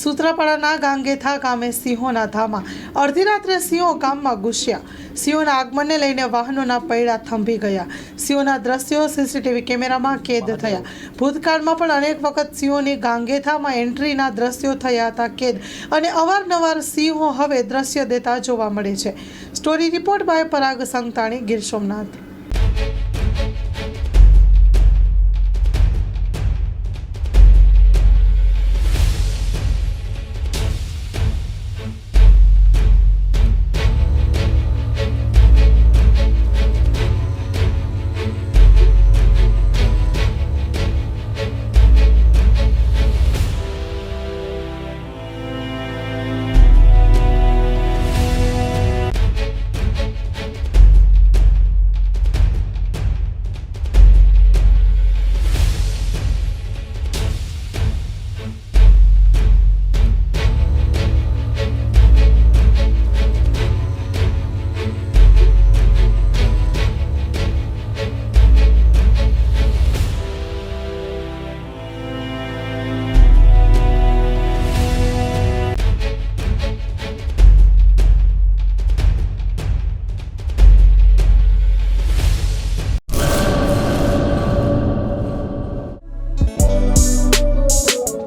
સૂત્રાપાડાના ગાંગેથા ગામે સિંહોના ધામા. અડધી રાત્રે સિંહો ગામમાં ઘૂસ્યા. સિંહોના આગમનને લઈને વાહનોના પૈડા થંભી ગયા. સિંહોના દ્રશ્યો સીસીટીવી કેમેરામાં કેદ થયા. ભૂતકાળમાં પણ અનેક વખત સિંહોની ગાંગેથામાં એન્ટ્રીના દ્રશ્યો થયા હતા કેદ, અને અવારનવાર સિંહો હવે દ્રશ્ય દેતા જોવા મળે છે. Story report by Parag Santani, Gir Somnath.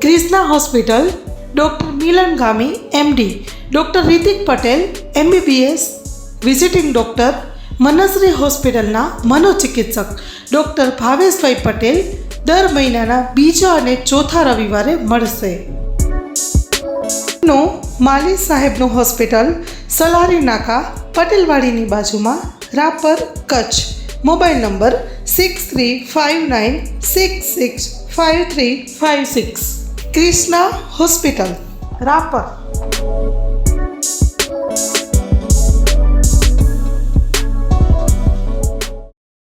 Krishna hospital, doctor Milan Gami MD, doctor Ritik Patel MBBS, visiting doctor, Manshree હોસ્પિટલના મનોચિકિત્સક ડૉક્ટર ભાવેશભાઈ પટેલ દર મહિનાના બીજા અને ચોથા રવિવારે મળશે. માલી સાહેબનું હોસ્પિટલ, સલારી નાકા, પટેલવાડીની બાજુમાં, Rapar, Kutch. Mobile number 6359665356. Krishna hospital, Rapar.